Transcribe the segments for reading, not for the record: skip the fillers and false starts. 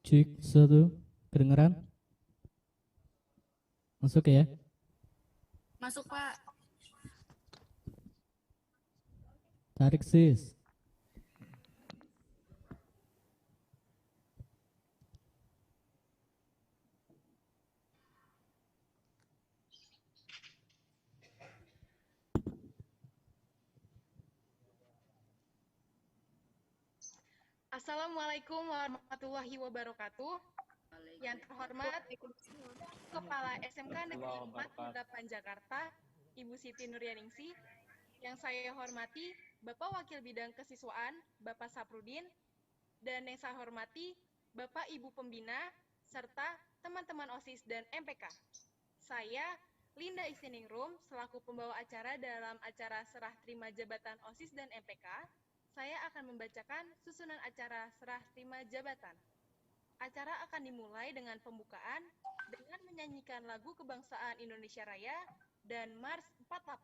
Cek satu, kedengeran? Masuk ya? Masuk, Pak. Tarik sis. Assalamualaikum warahmatullahi wabarakatuh. Yang terhormat Kepala SMK Negeri 48 Jakarta, Ibu Siti Nuryaningsi. Yang saya hormati Bapak Wakil Bidang Kesiswaan, Bapak Saprudin. Dan yang saya hormati Bapak Ibu Pembina, serta teman-teman OSIS dan MPK. Saya, Linda Istiningrum, selaku pembawa acara dalam acara serah terima jabatan OSIS dan MPK, saya akan membacakan susunan acara serah terima jabatan. Acara akan dimulai dengan pembukaan dengan menyanyikan lagu Kebangsaan Indonesia Raya dan Mars 48.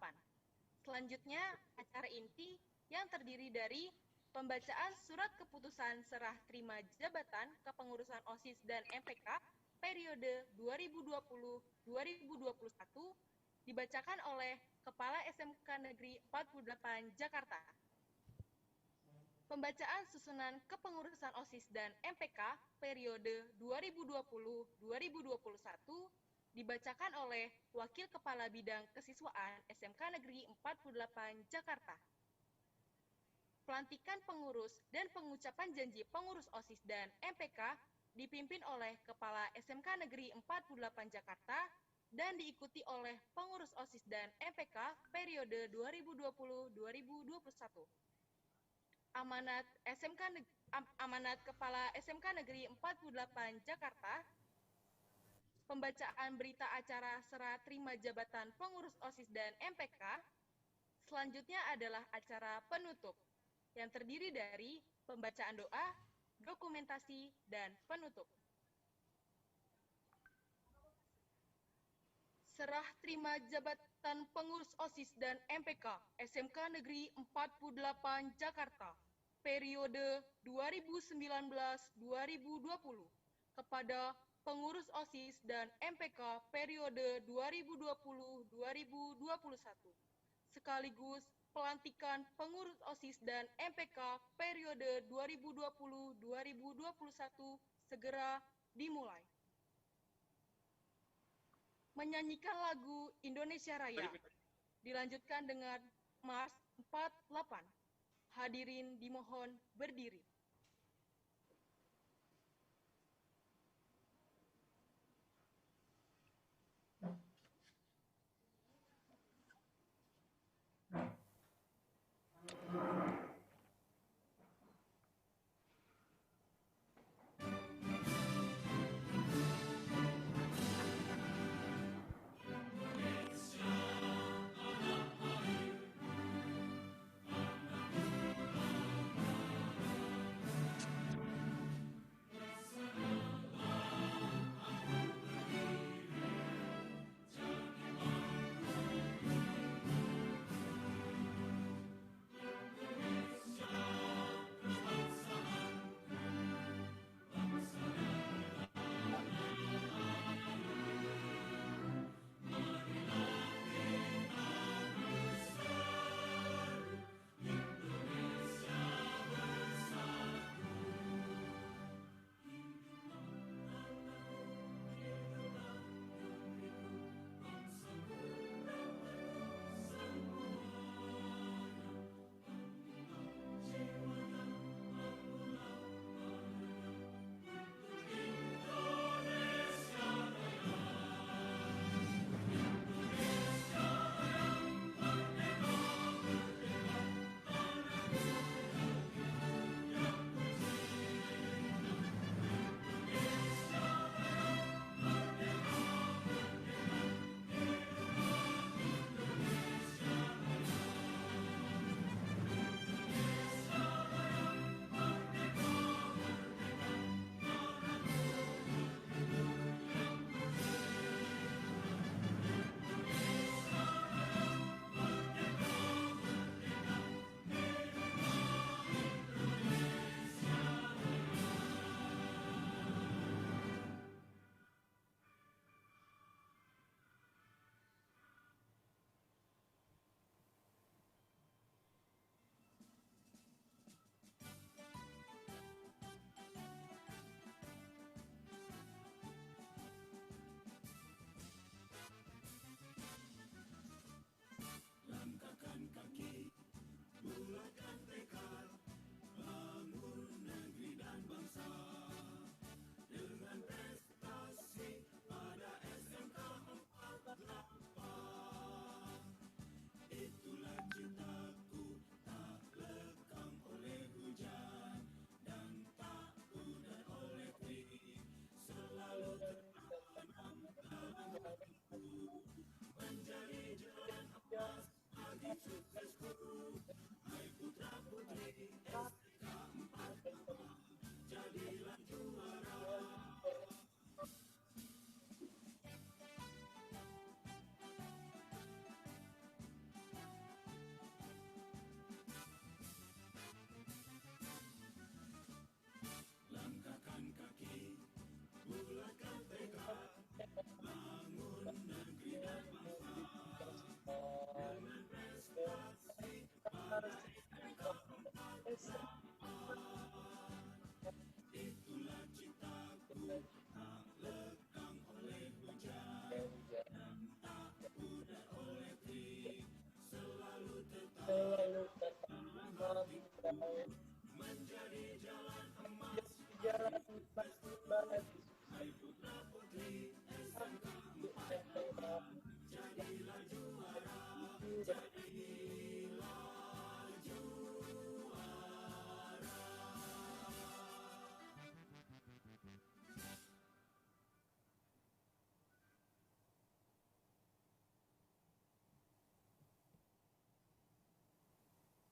Selanjutnya, acara inti yang terdiri dari pembacaan surat keputusan serah terima jabatan kepengurusan OSIS dan MPK periode 2020-2021 dibacakan oleh Kepala SMK Negeri 48 Jakarta. Pembacaan susunan kepengurusan OSIS dan MPK periode 2020-2021 dibacakan oleh Wakil Kepala Bidang Kesiswaan SMK Negeri 48 Jakarta. Pelantikan pengurus dan pengucapan janji pengurus OSIS dan MPK dipimpin oleh Kepala SMK Negeri 48 Jakarta dan diikuti oleh pengurus OSIS dan MPK periode 2020-2021. Amanat Kepala SMK Negeri 48 Jakarta, pembacaan berita acara serah terima jabatan pengurus OSIS dan MPK. Selanjutnya adalah acara penutup, yang terdiri dari pembacaan doa, dokumentasi, dan penutup. Serah terima jabatan pengurus OSIS dan MPK SMK Negeri 48 Jakarta periode 2019-2020 kepada pengurus OSIS dan MPK periode 2020-2021 sekaligus pelantikan pengurus OSIS dan MPK periode 2020-2021 segera dimulai. Menyanyikan lagu Indonesia Raya dilanjutkan dengan Mars 48. Hadirin dimohon berdiri.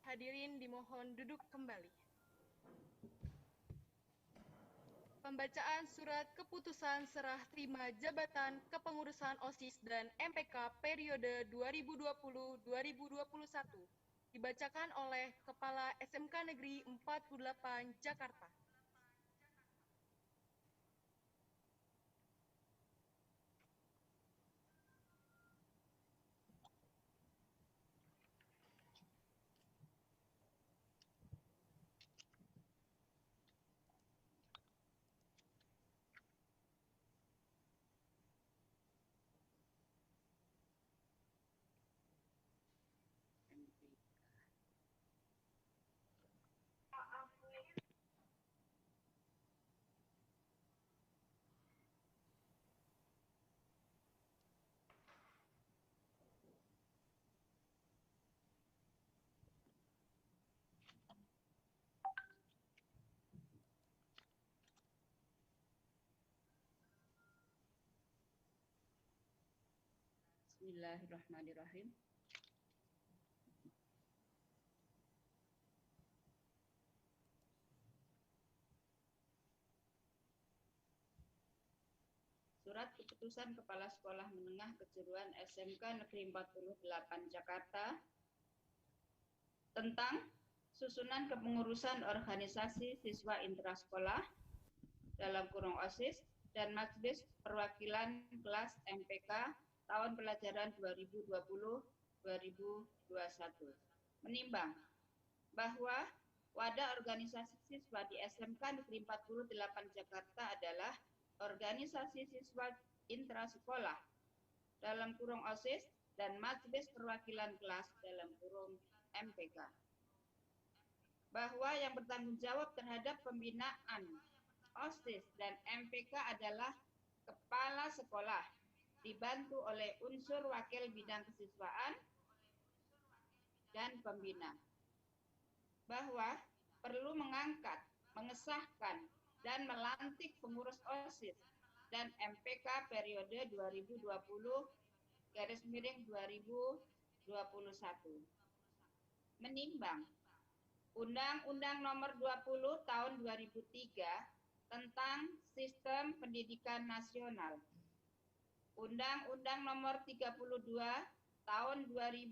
Hadirin dimohon duduk kembali. Pembacaan surat keputusan serah terima jabatan kepengurusan OSIS dan MPK periode 2020-2021 dibacakan oleh Kepala SMK Negeri 48 Jakarta. Bismillahirrahmanirrahim. Surat Keputusan Kepala Sekolah Menengah Kejuruan SMK Negeri 48 Jakarta tentang susunan kepengurusan organisasi siswa intrasekolah dalam kurung OSIS dan Majelis Perwakilan Kelas MPK tahun pelajaran 2020-2021. Menimbang bahwa wadah organisasi siswa di SMK Negeri 48 Jakarta adalah organisasi siswa intrasekolah dalam kurung OSIS dan Majelis Perwakilan Kelas dalam kurung MPK. Bahwa yang bertanggung jawab terhadap pembinaan OSIS dan MPK adalah kepala sekolah, dibantu oleh unsur wakil bidang kesiswaan dan pembina. Bahwa perlu mengangkat, mengesahkan, dan melantik pengurus OSIS dan MPK periode 2020-2021. Menimbang Undang-Undang Nomor 20 Tahun 2003 tentang Sistem Pendidikan Nasional, Undang-Undang Nomor 32 Tahun 2000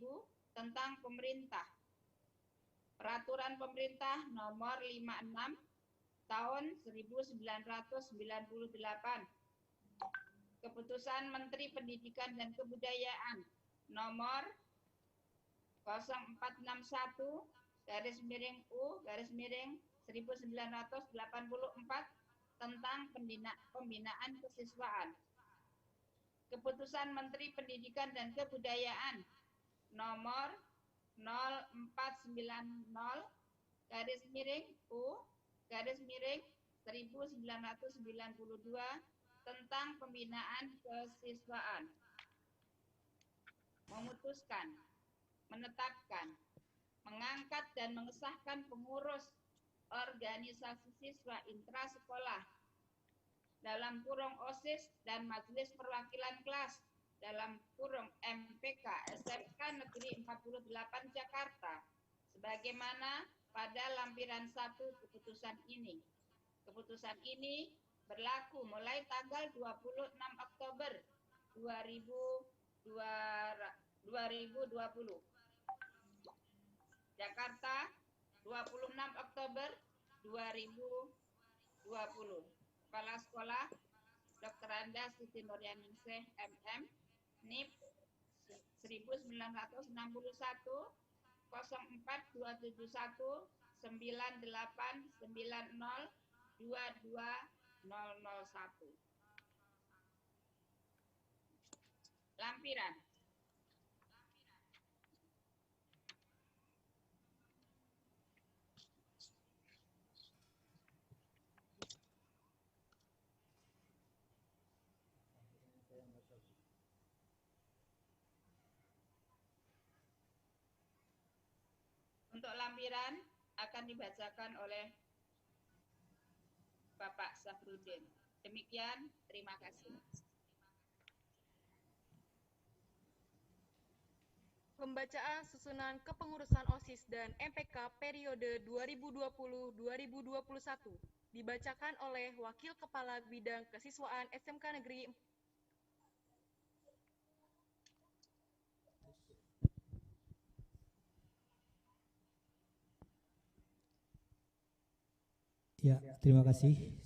tentang Pemerintah, Peraturan Pemerintah Nomor 56 Tahun 1998, Keputusan Menteri Pendidikan dan Kebudayaan Nomor 0461/U/1984 tentang pembinaan kesiswaan, Keputusan Menteri Pendidikan dan Kebudayaan Nomor 0490/U/1992 tentang pembinaan kesiswaan. Memutuskan, menetapkan, mengangkat dan mengesahkan pengurus organisasi siswa intrasekolah dalam kurung OSIS dan Majelis Perwakilan Kelas dalam kurung MPK SMK Negeri 48 Jakarta sebagaimana pada lampiran 1 keputusan ini. Keputusan ini berlaku mulai tanggal 26 Oktober 2020. Jakarta, 26 Oktober 2020. Kepala Sekolah Dr. Anda Siti Nuryaningsih MM, NIP 1961 04271 9890 22001. Lampiran. Untuk lampiran akan dibacakan oleh Bapak Safruddin. Demikian, terima kasih. Pembacaan susunan kepengurusan OSIS dan MPK periode 2020-2021 dibacakan oleh Wakil Kepala Bidang Kesiswaan SMK Negeri Ya, terima kasih.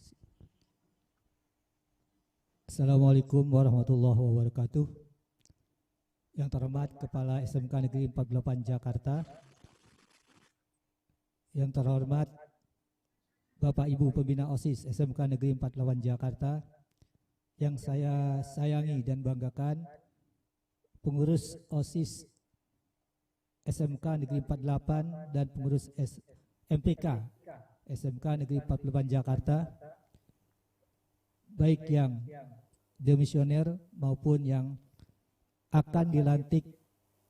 Assalamualaikum warahmatullahi wabarakatuh. Yang terhormat Kepala SMK Negeri 48 Jakarta, yang terhormat Bapak Ibu Pembina OSIS SMK Negeri 48 Jakarta, yang saya sayangi dan banggakan, pengurus OSIS SMK Negeri 48 dan pengurus MPK SMK Negeri 48 Jakarta, baik yang demisioner maupun yang akan dilantik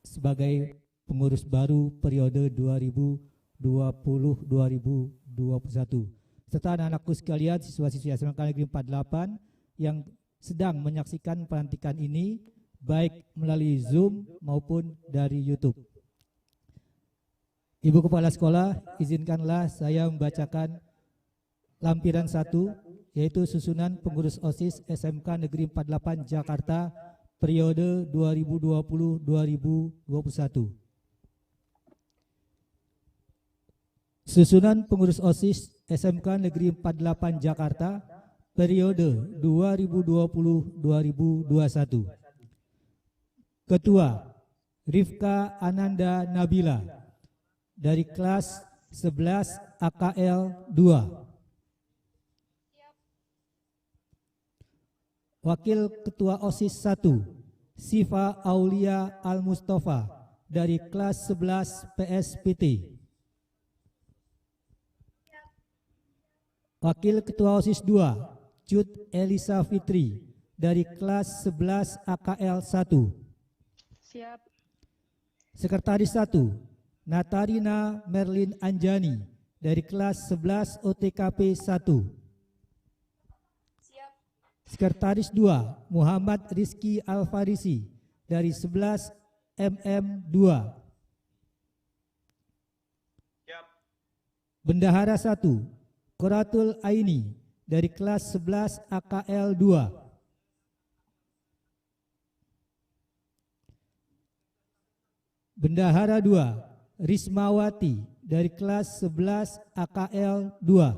sebagai pengurus baru periode 2020-2021, serta anak-anakku sekalian, siswa-siswi SMK Negeri 48 yang sedang menyaksikan pelantikan ini baik melalui Zoom maupun dari YouTube. Ibu Kepala Sekolah, izinkanlah saya membacakan lampiran 1, yaitu susunan pengurus OSIS SMK Negeri 48 Jakarta periode 2020-2021. Susunan pengurus OSIS SMK Negeri 48 Jakarta periode 2020-2021. Ketua Rifka Ananda Nabila dari kelas 11 AKL 2. Wakil Ketua OSIS 1 Sifa Aulia Al-Mustafa dari kelas 11 PSPT. Wakil Ketua OSIS 2 Cut Elisa Fitri dari kelas 11 AKL 1. Siap. Sekretaris 1 Natarina Merlin Anjani dari kelas 11 OTKP 1. Siap. Sekretaris 2 Muhammad Rizki Al-Farisi dari 11 MM 2. Siap. Bendahara 1 Quratul Aini dari kelas 11 AKL 2. Bendahara 2 Rismawati dari kelas 11 AKL 2.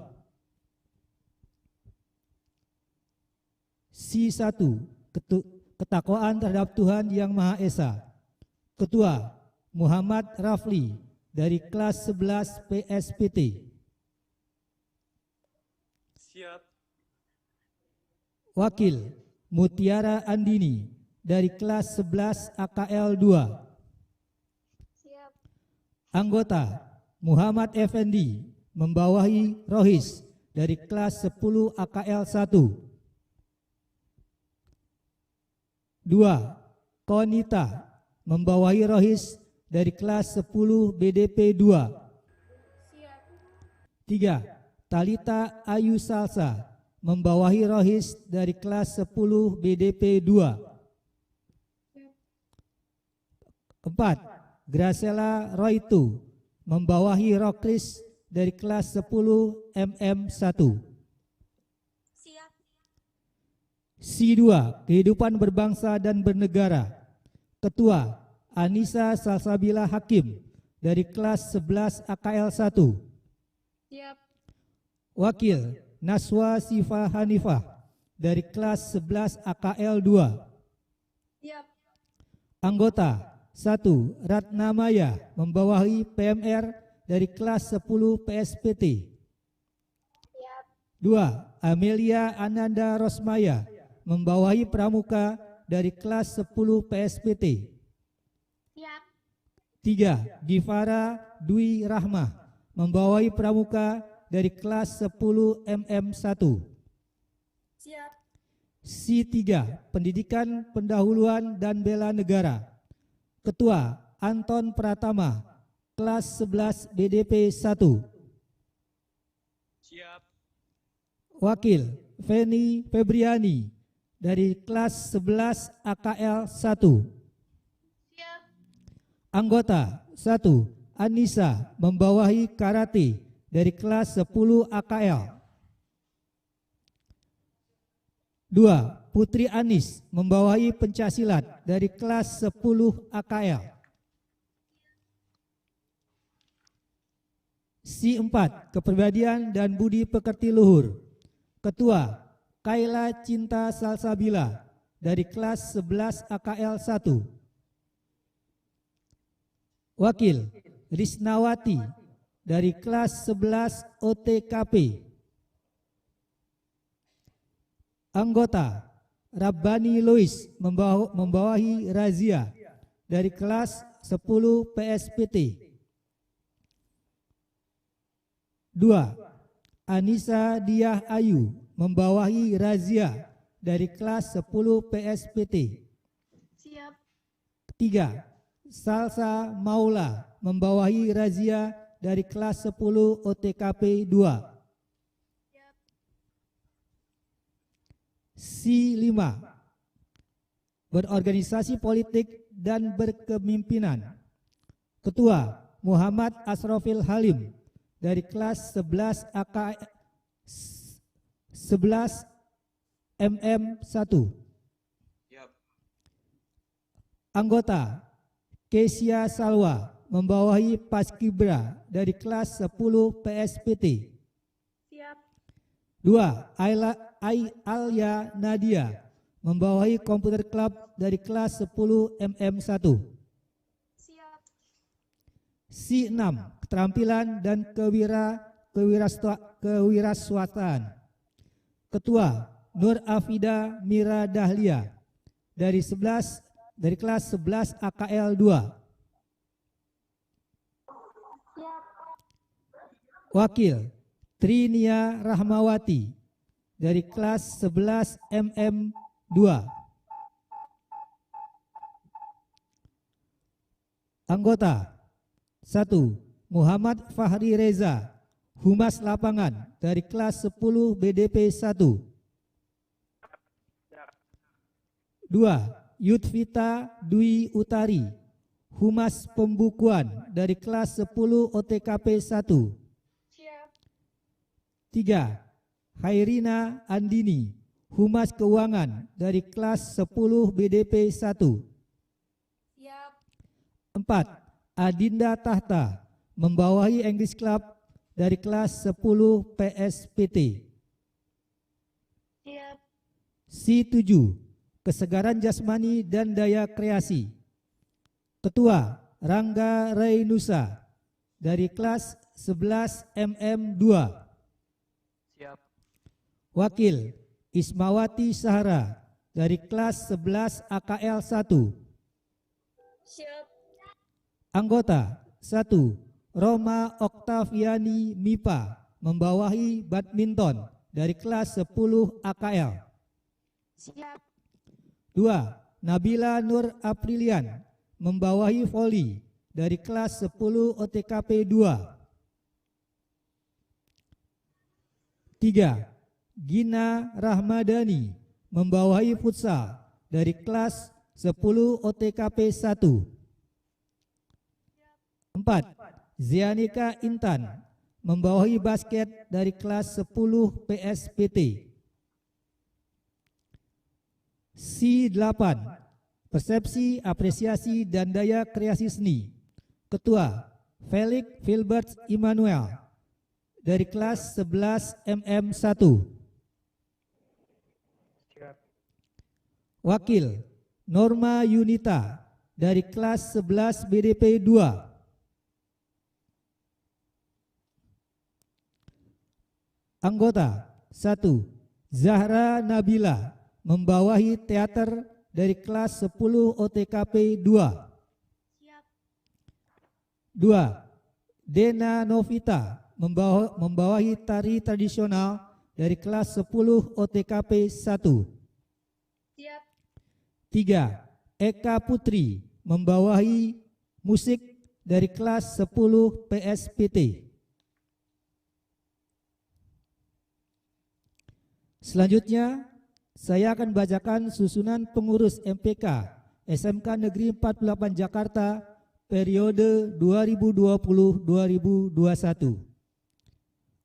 Si 1 Ketakwaan terhadap Tuhan Yang Maha Esa. Ketua Muhammad Rafli dari kelas 11 PSPT. Siap. Wakil Mutiara Andini dari kelas 11 AKL 2. Anggota Muhammad Effendi membawahi Rohis dari kelas 10 AKL 1. 2. Konita membawahi Rohis dari kelas 10 BDP 2. 3. Talita Ayu Salsa membawahi Rohis dari kelas 10 BDP 2. 4. Gracela Roitu membawahi Rokris dari kelas 10 MM 1. Siap. Si 2 Kehidupan Berbangsa dan Bernegara. Ketua Anissa Salsabila Hakim dari kelas 11 AKL 1. Siap. Wakil Naswa Sifa Hanifah dari kelas 11 AKL 2. Siap. Anggota 1. Ratna Maya membawahi PMR dari kelas 10 PSPT. 2. Amelia Ananda Rosmaya membawahi Pramuka dari kelas 10 PSPT. 3. Givara Dwi Rahmah membawahi Pramuka dari kelas 10 MM1. Siap. Si 3. Pendidikan Pendahuluan dan Bela Negara. Ketua Anton Pratama, kelas 11 BDP 1. Siap. Wakil Feni Febriani dari kelas 11 AKL 1. Siap. Anggota 1. Anissa membawahi karate dari kelas 10 AKL. 2. Putri Anis membawahi pencaksilat dari kelas 10 AKL. Si 4. Kepribadian dan budi pekerti luhur. Ketua Kaila Cinta Salsabila dari kelas 11 AKL 1. Wakil Risnawati dari kelas 11 OTKP. Anggota Rabbani Lois membawahi Razia dari kelas 10 PSPT. 2. Anissa Diah Ayu membawahi Razia dari kelas 10 PSPT. Siap. 3. Salsa Maula membawahi Razia dari kelas 10 OTKP 2. Si 5. Berorganisasi politik dan berkepemimpinan. Ketua Muhammad Asrofil Halim dari kelas 11 AK 11 MM 1. Siap. Anggota Kesia Salwa membawahi Paskibra dari kelas 10 PSPT. Siap. 2. Alia Nadia membawahi Komputer Club dari kelas 10 MM1. Siap. Si 6. Keterampilan dan kewirausahaan. Ketua Nur Afida Mira Dahlia dari kelas 11 AKL 2. Wakil Trinia Rahmawati dari kelas 11 MM 2. Anggota 1. Muhammad Fahri Reza, Humas Lapangan dari kelas 10 BDP 1. 2. Yudvita Dwi Utari, Humas Pembukuan dari kelas 10 OTKP 1. Siap. 3. Hairina Andini, Humas Keuangan dari kelas 10 BDP 1. Siap. 4. Adinda Tahta membawahi English Club dari kelas 10 PSPT. Siap. Si 7. Kesegaran jasmani dan daya kreasi. Ketua Rangga Rainusa dari kelas 11 MM 2. Siap. Wakil Ismawati Sahara dari kelas 11 AKL 1. Siap. Anggota 1. Roma Oktaviani Mipa membawahi badminton dari kelas 10 AKL. Siap. 2. Nabila Nur Aprilian membawahi voli dari kelas 10 OTKP 2. 3. Gina Rahmadani membawahi futsal dari kelas 10 OTKP 1. 4. Zianika Intan membawahi basket dari kelas 10 PSPT. Si 8. Persepsi, apresiasi, dan daya kreasi seni. Ketua Felix Filbert Immanuel dari kelas 11 MM 1. Siap. Wakil Norma Yunita dari kelas 11 BDP 2. Anggota 1. Zahra Nabila membawahi teater dari kelas 10 OTKP 2. Siap. 2. Dena Novita membawahi tari tradisional dari kelas 10 OTKP 1. Siap. 3. Eka Putri membawahi musik dari kelas 10 PSPT. Selanjutnya, saya akan bacakan susunan pengurus MPK SMK Negeri 48 Jakarta periode 2020-2021.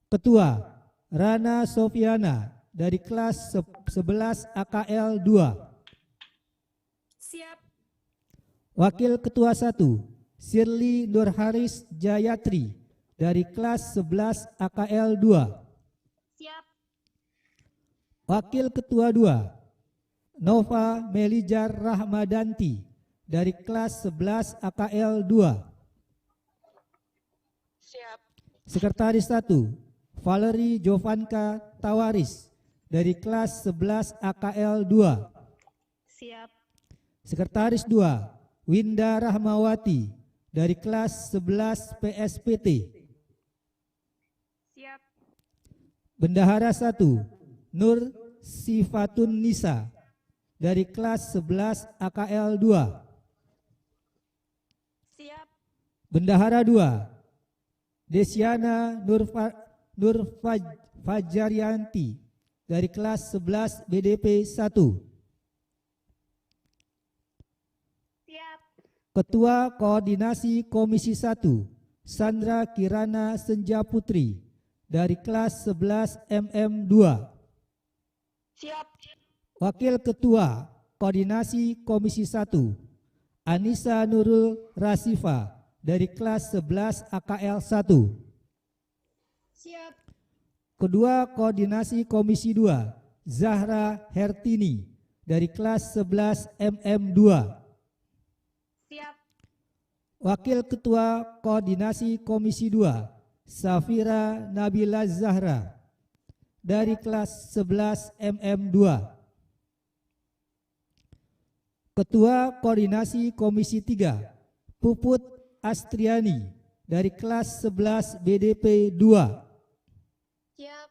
Ketua Rana Sofiana dari kelas 11 AKL 2. Siap. Wakil Ketua 1 Shirley Nurharis Jayatri dari kelas 11 AKL 2. Siap. Wakil Ketua 2 Nova Melijar Rahmadanti dari kelas 11 AKL 2. Siap. Sekretaris 1 Valerie Jovanka Tawaris dari kelas 11 AKL 2. Siap. Sekretaris 2 Winda Rahmawati dari kelas 11 PSPT. Siap. Bendahara 1 Nur Sifatun Nisa dari kelas 11 AKL 2. Siap. Bendahara 2 Desiana Fajarianti dari kelas 11 BDP 1. Siap. Ketua Koordinasi Komisi 1 Sandra Kirana Senjaputri dari kelas 11 MM 2. Siap. Wakil Ketua Koordinasi Komisi 1 Anissa Nurul Rasifa dari kelas 11 AKL 1. Siap. Kedua Koordinasi Komisi 2 Zahra Hertini dari kelas 11 MM 2. Siap. Wakil Ketua Koordinasi Komisi 2 Safira Nabila Zahra dari kelas 11 MM 2. Ketua Koordinasi Komisi 3 Puput Astriani dari kelas 11 BDP 2. Siap.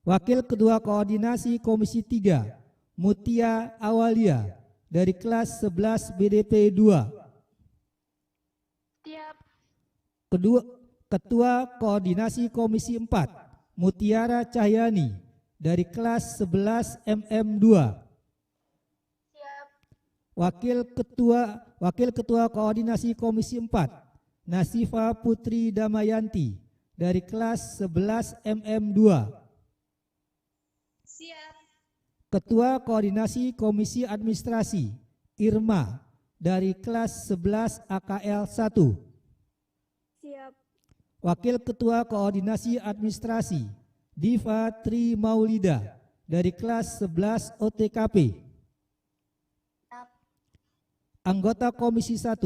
Wakil Ketua Koordinasi Komisi 3 Mutia Awalia dari kelas 11 BDP 2. Siap. Ketua Koordinasi Komisi 4 Mutiara Cahyani dari kelas 11 MM 2. Siap. Wakil Ketua Koordinasi Komisi 4 Nasifa Putri Damayanti dari kelas 11 MM 2. Siap. Ketua Koordinasi Komisi Administrasi Irma dari kelas 11 AKL 1. Siap. Wakil Ketua Koordinasi Administrasi Diva Tri Maulida dari kelas 11 OTKP. Anggota Komisi 1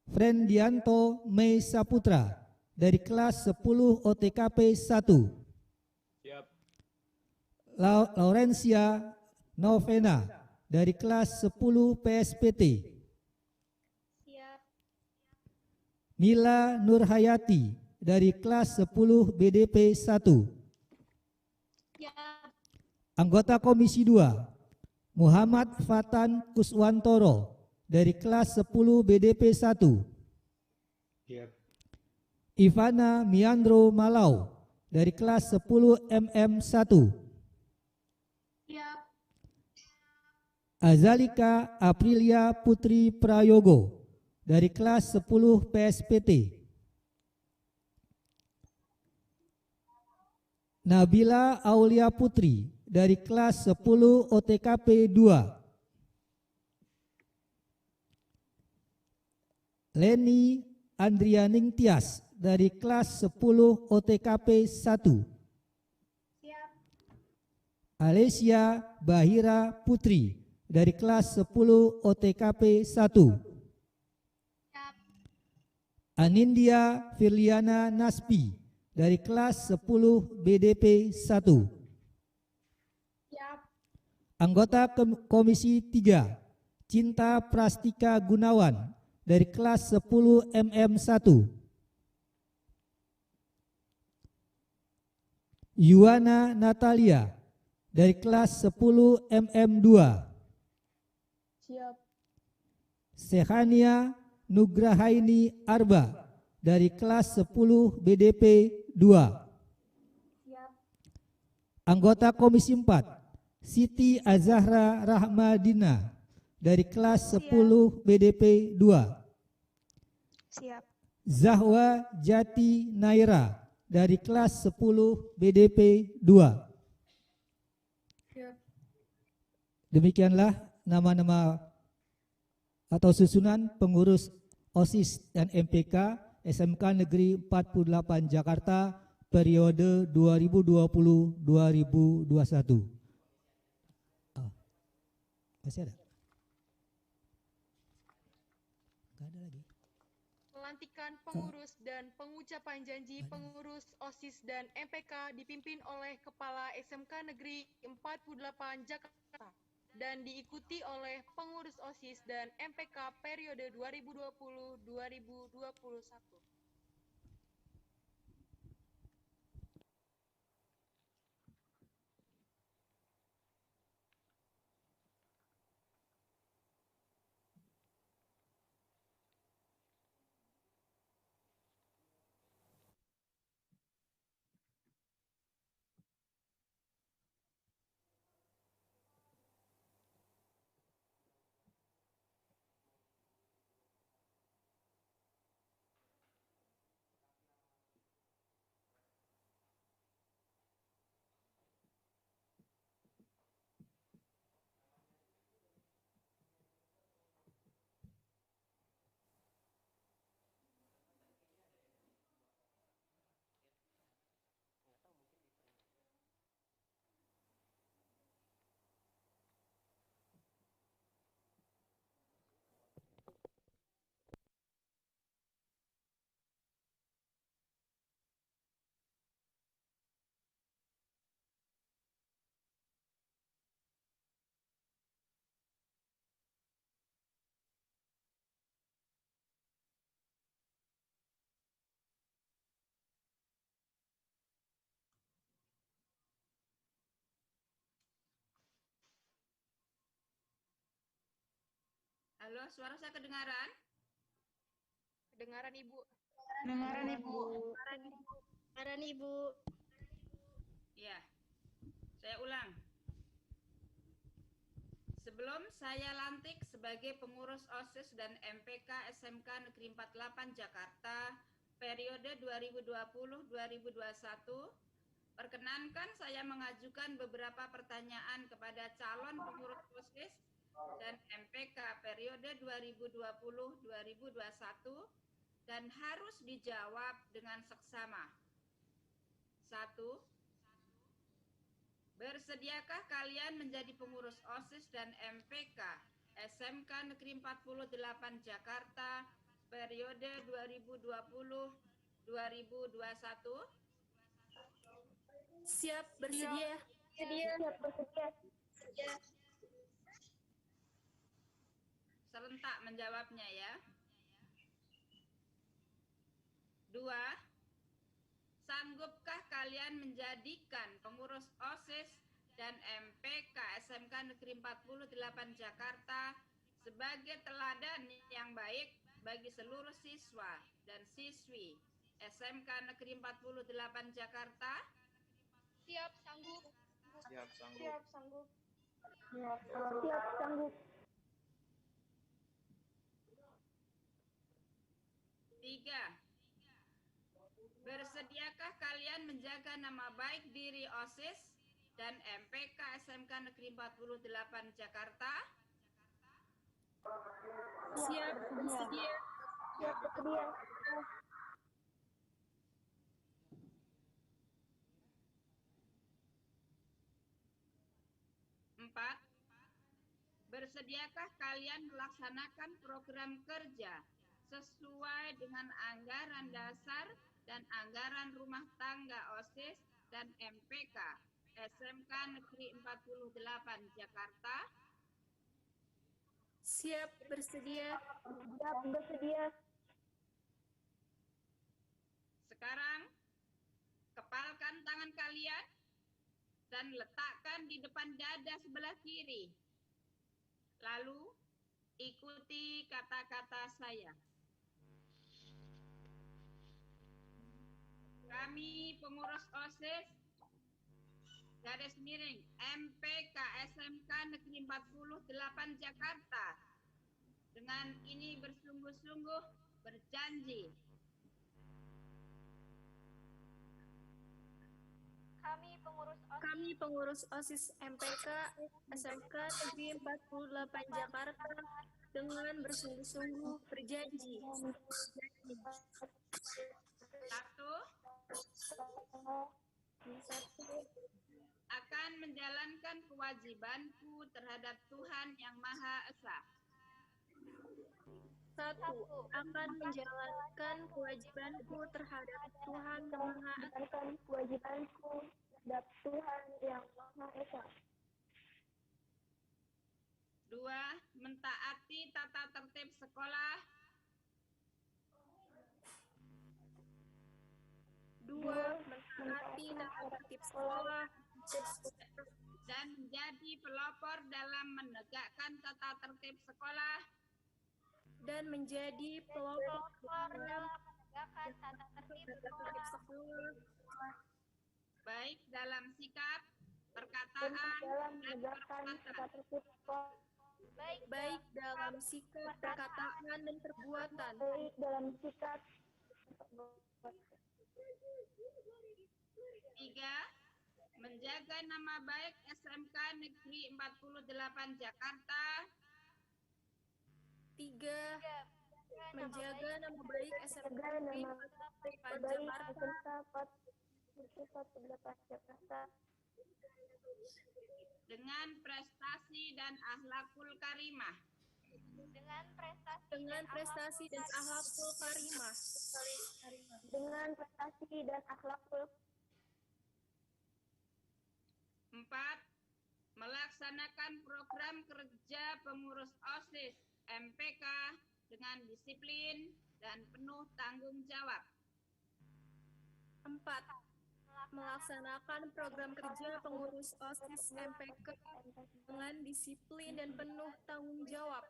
Frendianto Mei Saputra dari kelas 10 OTKP 1. Siap. Laurencia Novena dari kelas 10 PSPT. Siap. Mila Nurhayati dari kelas 10 BDP 1. Siap. Anggota Komisi 2 Muhammad Fatan Kuswantoro dari kelas 10 BDP 1. Siap. Ivana Miandro Malau dari kelas 10 MM 1. Siap. Azalika Aprilia Putri Prayogo dari kelas 10 PSPT. Nabila Aulia Putri dari kelas 10 OTKP 2. Leni Andrianing Tias dari kelas 10 OTKP 1. Siap. Alesia Bahira Putri dari kelas 10 OTKP 1. Siap. Anindya Firliana Naspi dari kelas 10 BDP 1. Siap. Anggota Komisi 3 Cinta Prastika Gunawan dari kelas 10 MM 1. Yuwana Natalia dari kelas 10 MM 2. Siap. Sehania Nugrahaini Arba dari kelas 10 BDP 2. Siap. Anggota Komisi 4 Siti Azahra Rahmadina dari kelas 10 BDP 2. Siap. Zahwa Jati Naira dari kelas 10 BDP 2. Siap. Demikianlah nama-nama atau susunan pengurus OSIS dan MPK SMK Negeri 48 Jakarta periode 2020-2021. Masih ada? Gak ada lagi. Pelantikan pengurus dan pengucapan janji pengurus OSIS dan MPK dipimpin oleh Kepala SMK Negeri 48 Jakarta dan diikuti oleh pengurus OSIS dan MPK periode 2020-2021. Halo, suara saya kedengaran? Kedengaran Ibu. Dengaran Ibu. Dengaran Ibu. Ya, saya ulang. Sebelum saya lantik sebagai pengurus OSIS dan MPK SMK Negeri 48 Jakarta periode 2020-2021, perkenankan saya mengajukan beberapa pertanyaan kepada calon pengurus OSIS dan MPK periode 2020-2021 dan harus dijawab dengan seksama. 1. Bersediakah kalian menjadi pengurus OSIS dan MPK SMK Negeri 48 Jakarta periode 2020-2021? Siap, bersedia. Siap bersedia. Serentak menjawabnya ya. 2. Sanggupkah kalian menjadikan pengurus OSIS dan MPK SMK Negeri 48 Jakarta sebagai teladan yang baik bagi seluruh siswa dan siswi SMK Negeri 48 Jakarta? Siap, sanggup. Siap, sanggup. Siap sanggup. Siap sanggup. 3. Bersediakah kalian menjaga nama baik diri OSIS dan MPK SMK Negeri 48 Jakarta? Siap, bersedia. Siap bersedia. 4. Bersediakah kalian melaksanakan program kerja sesuai dengan anggaran dasar dan anggaran rumah tangga OSIS dan MPK SMK Negeri 48 Jakarta? Siap, bersedia. Siap bersedia. Sekarang, kepalkan tangan kalian dan letakkan di depan dada sebelah kiri. Lalu, ikuti kata-kata saya. Kami pengurus OSIS garis miring MPK SMK Negeri 48 Jakarta dengan ini bersungguh-sungguh berjanji. Kami pengurus OSIS MPK SMK Negeri 48 Jakarta dengan bersungguh-sungguh berjanji. Satu, akan menjalankan kewajibanku terhadap Tuhan Yang Maha Esa. 1. Akan menjalankan kewajibanku terhadap Tuhan Yang Maha Esa. menjalankan kewajibanku terhadap Tuhan Yang Maha Esa. 2. Mentaati tata tertib sekolah. 2. Mentaati tata tertib sekolah Dan menjadi pelopor dalam menegakkan tata tertib sekolah. dan menjadi pelopor dalam menegakkan tata tertib sekolah, Baik dalam sikap, perkataan, Dalam dan menegakkan perbuatan. tata tertib sekolah, baik dalam sikap, perkataan, dan perbuatan. baik dalam sikap, 3. Menjaga nama baik SMK Negeri 48 Jakarta. 3. Menjaga nama baik SMK menjaga Negeri nama 48 baik Jakarta SMK 48 Jakarta Dengan prestasi dan akhlakul karimah. dengan prestasi dan akhlakul karimah. dengan prestasi dan akhlakul 4. Melaksanakan program kerja pengurus OSIS MPK dengan disiplin dan penuh tanggung jawab. 4. Melaksanakan program kerja pengurus OSIS MPK dengan disiplin dan penuh tanggung jawab.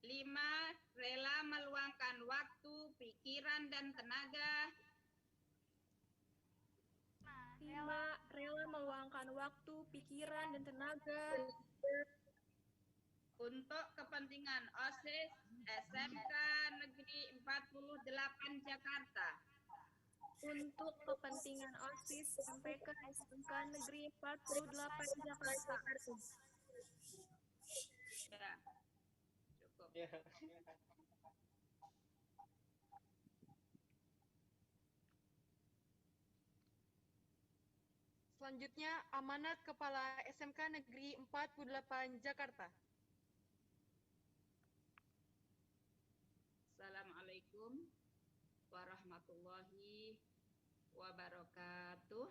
5. Rela meluangkan waktu, pikiran, dan tenaga 5. Rela meluangkan waktu, pikiran, dan tenaga untuk kepentingan OSIS SMK Negeri 48 Jakarta. untuk kepentingan OSIS MPK SMK Negeri 48 Jakarta. Ya, cukup. Ya. Selanjutnya, amanat Kepala SMK Negeri 48 Jakarta. Assalamualaikum warahmatullahi wabarakatuh.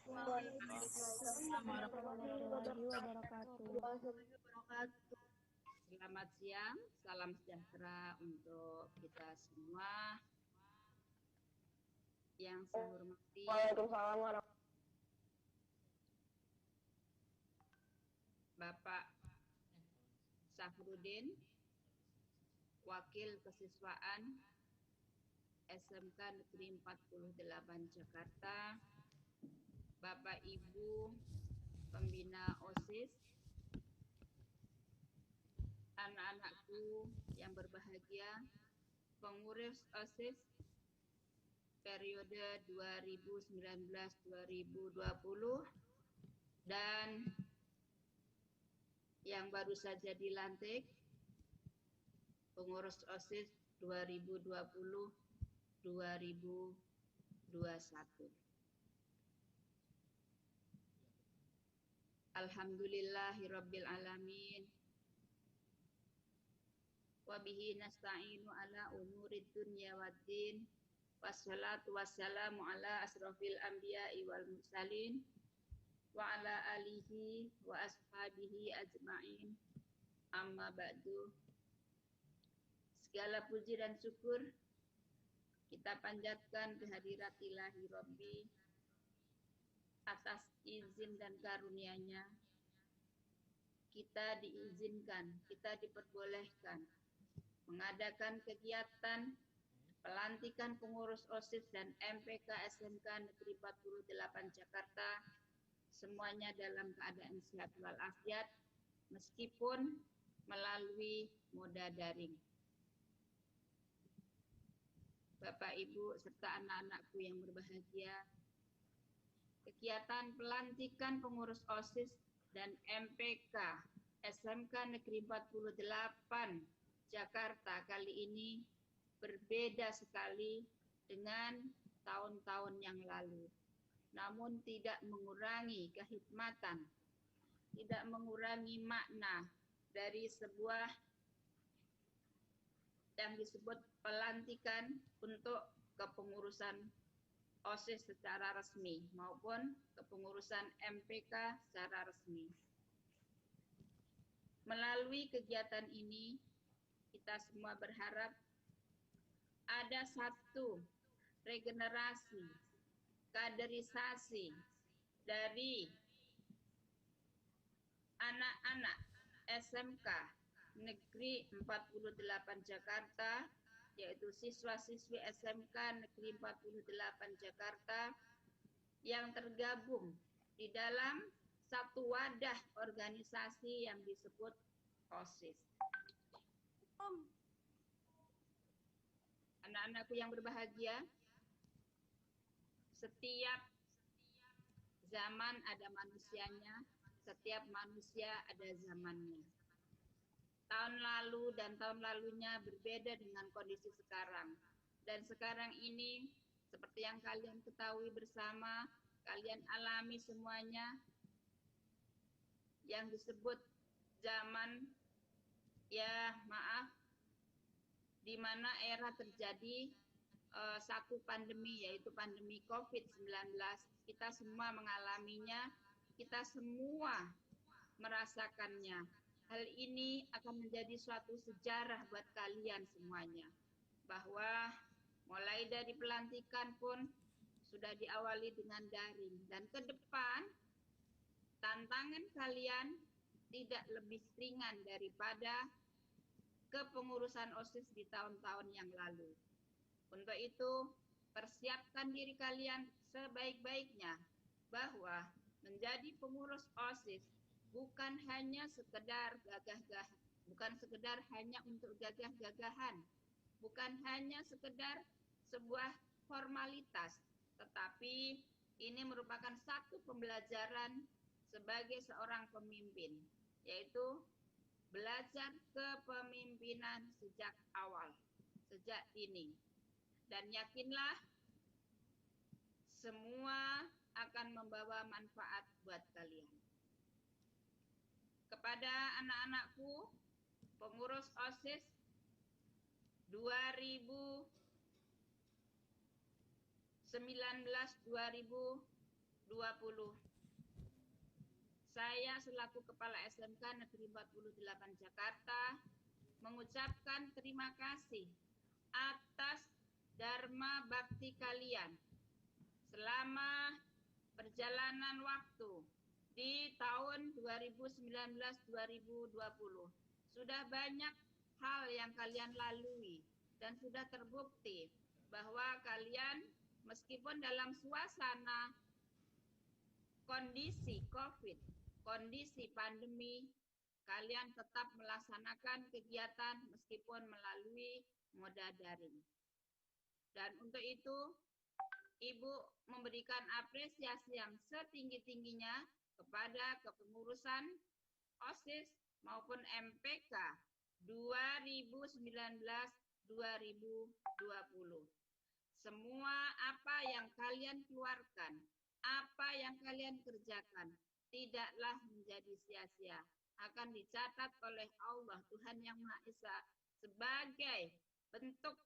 Waalaikumsalam warahmatullahi wabarakatuh. Selamat siang, salam sejahtera untuk kita semua. Yang saya hormati Waalaikumsalam warahmatullahi Bapak Safrudin, Wakil Kesiswaan SMK Negeri 48 Jakarta, Bapak Ibu Pembina OSIS, anak-anakku yang berbahagia, pengurus OSIS periode 2019-2020 dan yang baru saja dilantik pengurus OSIS 2020-2021. Alhamdulillahirabbil alamin. Wa bihi nasta'inu ala umurid dunya waddin. Wassalatu wassalamu ala asrofil anbiya'i wal mursalin wa ala alihi wa ashabihi ajma'in. Amma ba'du. Segala puji dan syukur kita panjatkan kehadirat ilahi Rabbi atas izin dan karunia-Nya. Kita diizinkan, kita diperbolehkan mengadakan kegiatan pelantikan pengurus OSIS dan MPK SMK Negeri 48 Jakarta, semuanya dalam keadaan sehat walafiat, meskipun melalui moda daring. Bapak, Ibu, serta anak-anakku yang berbahagia, kegiatan pelantikan pengurus OSIS dan MPK SMK Negeri 48 Jakarta kali ini berbeda sekali dengan tahun-tahun yang lalu. Namun tidak mengurangi kehikmatan, tidak mengurangi makna dari sebuah yang disebut pelantikan untuk kepengurusan OSIS secara resmi maupun kepengurusan MPK secara resmi. Melalui kegiatan ini, kita semua berharap ada satu regenerasi, kaderisasi dari anak-anak SMK Negeri 48 Jakarta, yaitu siswa-siswi SMK Negeri 48 Jakarta yang tergabung di dalam satu wadah organisasi yang disebut OSIS. Anak-anakku yang berbahagia, setiap zaman ada manusianya, setiap manusia ada zamannya. Tahun lalu dan tahun lalunya berbeda dengan kondisi sekarang. Dan sekarang ini, seperti yang kalian ketahui bersama, kalian alami semuanya, yang disebut zaman, ya maaf, di mana era terjadi satu pandemi, yaitu pandemi COVID-19. Kita semua mengalaminya, kita semua merasakannya. Hal ini akan menjadi suatu sejarah buat kalian semuanya, bahwa mulai dari pelantikan pun sudah diawali dengan daring, dan ke depan tantangan kalian tidak lebih ringan daripada kepengurusan OSIS di tahun-tahun yang lalu. Untuk itu, persiapkan diri kalian sebaik-baiknya bahwa menjadi pengurus OSIS bukan hanya sekedar bukan sekedar hanya untuk gagah-gagahan, bukan hanya sekedar sebuah formalitas, tetapi ini merupakan satu pembelajaran sebagai seorang pemimpin, yaitu belajar kepemimpinan sejak awal, sejak dini. Dan yakinlah, semua akan membawa manfaat buat kalian. Kepada anak-anakku, pengurus OSIS 2019-2020, saya selaku Kepala SMK Negeri 48 Jakarta mengucapkan terima kasih atas dharma bakti kalian selama perjalanan waktu di tahun 2019-2020. Sudah banyak hal yang kalian lalui dan sudah terbukti bahwa kalian meskipun dalam suasana kondisi COVID, kondisi pandemi, kalian tetap melaksanakan kegiatan meskipun melalui moda daring. Dan untuk itu, Ibu memberikan apresiasi yang setinggi-tingginya kepada kepengurusan OSIS maupun MPK 2019-2020. Semua apa yang kalian keluarkan, apa yang kalian kerjakan, tidaklah menjadi sia-sia. Akan dicatat oleh Allah Tuhan Yang Maha Esa sebagai bentuk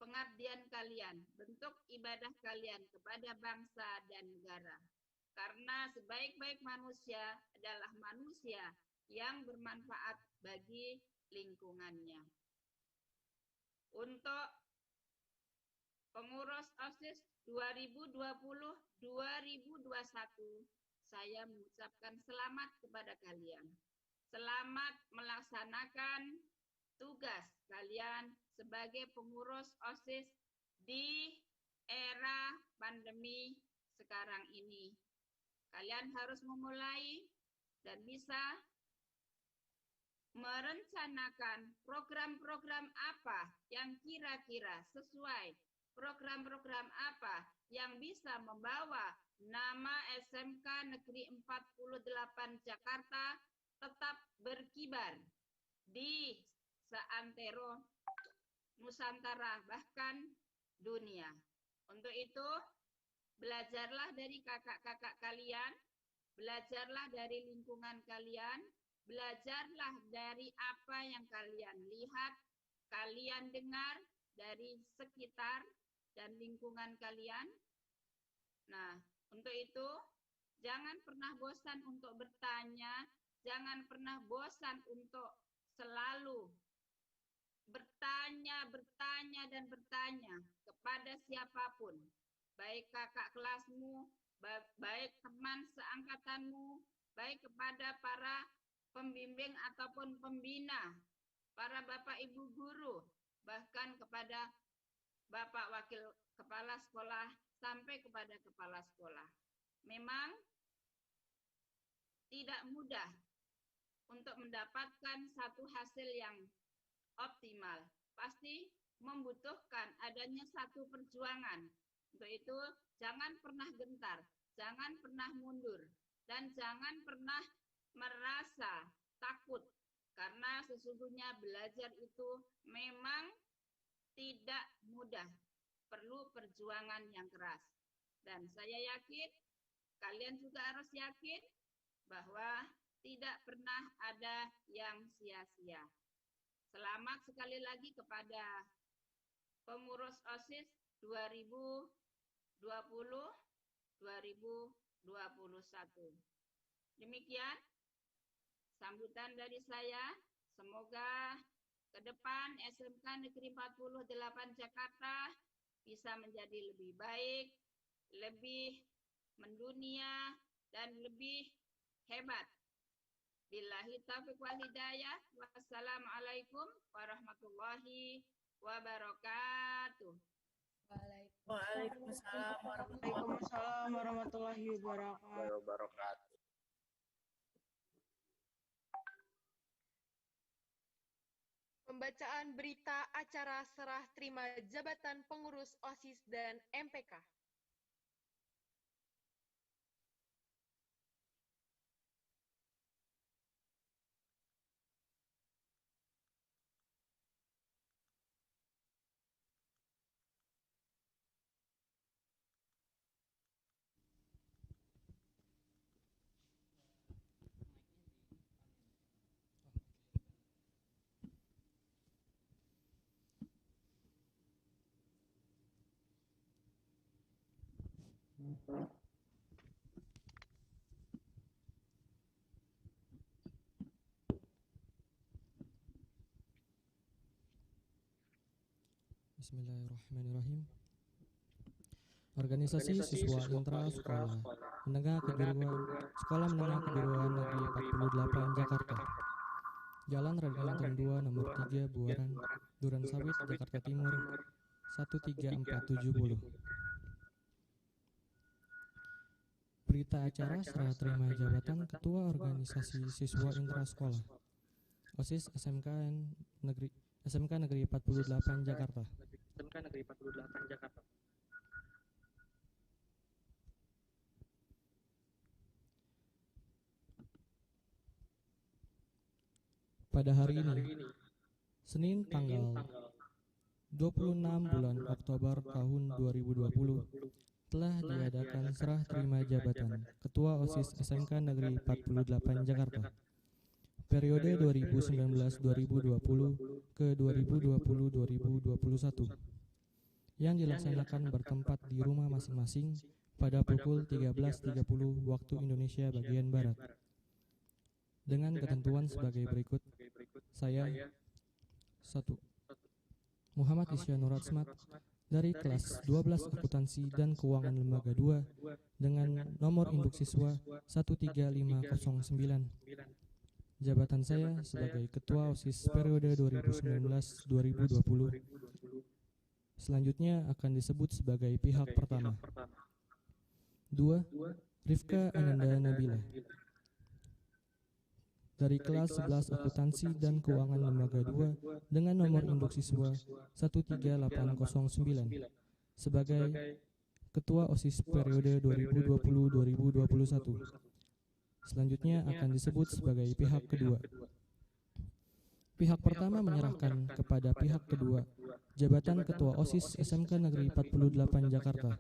pengabdian kalian, bentuk ibadah kalian kepada bangsa dan negara. Karena sebaik-baik manusia adalah manusia yang bermanfaat bagi lingkungannya. Untuk pengurus OSIS 2020-2021, saya mengucapkan selamat kepada kalian. Selamat melaksanakan tugas kalian sebagai pengurus OSIS di era pandemi sekarang ini. . Kalian harus memulai dan bisa merencanakan program-program apa yang kira-kira sesuai, program-program apa yang bisa membawa nama SMK Negeri 48 Jakarta tetap berkibar di seantero Nusantara, bahkan dunia. Untuk itu, belajarlah dari kakak-kakak kalian, belajarlah dari lingkungan kalian, belajarlah dari apa yang kalian lihat, kalian dengar dari sekitar dan lingkungan kalian. Nah, untuk itu, jangan pernah bosan untuk bertanya, jangan pernah bosan untuk selalu bertanya, dan bertanya kepada siapapun, baik kakak kelasmu, baik teman seangkatanmu, baik kepada para pembimbing ataupun pembina, para bapak ibu guru, bahkan kepada bapak wakil kepala sekolah sampai kepada kepala sekolah. Memang tidak mudah untuk mendapatkan satu hasil yang optimal. Pasti membutuhkan adanya satu perjuangan. Untuk itu, jangan pernah gentar, jangan pernah mundur, dan jangan pernah merasa takut. Karena sesungguhnya belajar itu memang tidak mudah, perlu perjuangan yang keras. Dan saya yakin, kalian juga harus yakin bahwa tidak pernah ada yang sia-sia. Selamat sekali lagi kepada pengurus OSIS 2020-2021. Demikian sambutan dari saya. Semoga ke depan SMK Negeri 48 Jakarta bisa menjadi lebih baik, lebih mendunia, dan lebih hebat. Billahi taufiq wal hidayah. Wassalamualaikum warahmatullahi wabarakatuh. Waalaikumsalam warahmatullahi wabarakatuh. Pembacaan berita acara serah terima jabatan pengurus OSIS dan MPK. Bismillahirrahmanirrahim. Organisasi Siswa Intra Sekolah Menengah Kejuruan Sekolah Menengah Kejuruan Negeri 48 Jakarta. Jalan Raden Inten 2 nomor 3 Buaran, Duren Sawit, Jakarta Timur 13470. Berita acara serah terima jabatan Ketua Organisasi Siswa Intra Sekolah OSIS SMK Negeri 48 Jakarta. Pada hari ini, Senin tanggal 26 bulan Oktober tahun 2020, telah diadakan serah terima jabatan Ketua OSIS SMK Negeri 48 Jakarta periode 2019-2020 ke 2020-2021 yang dilaksanakan bertempat di rumah masing-masing pada pukul 13.30 waktu Indonesia bagian Barat. Dengan ketentuan sebagai berikut. Saya 1. Muhammad Isyanur Atsmat dari kelas 12 Akuntansi dan Keuangan Lembaga 2 dengan nomor induk siswa 13509. Jabatan saya sebagai Ketua OSIS periode 2019-2020 selanjutnya akan disebut sebagai pihak pertama. 2. Rifka Ananda Nabila dari kelas 11 akuntansi dan keuangan lembaga 2 dengan nomor induk siswa 13809 sebagai Ketua OSIS periode 2020-2021. Selanjutnya akan disebut sebagai pihak kedua. Pihak pertama menyerahkan kepada pihak kedua jabatan Ketua OSIS SMK Negeri 48 Jakarta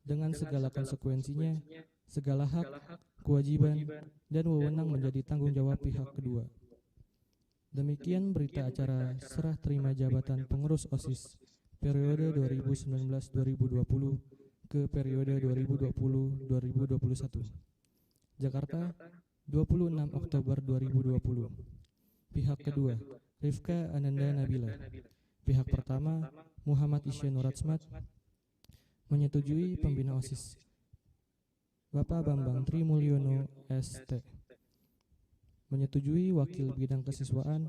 dengan segala konsekuensinya, segala hak, kewajiban, dan wewenang menjadi tanggung jawab pihak kedua. Demikian berita acara serah terima jabatan pengurus OSIS periode 2019-2020 ke periode 2020-2021. Jakarta, 26 Oktober 2020. Pihak kedua, Rifka Ananda Nabila. Pihak pertama, Muhammad Isya Nuratsmat, menyetujui pembina OSIS Bapak Bambang Trimulyono ST. Menyetujui wakil bidang kesiswaan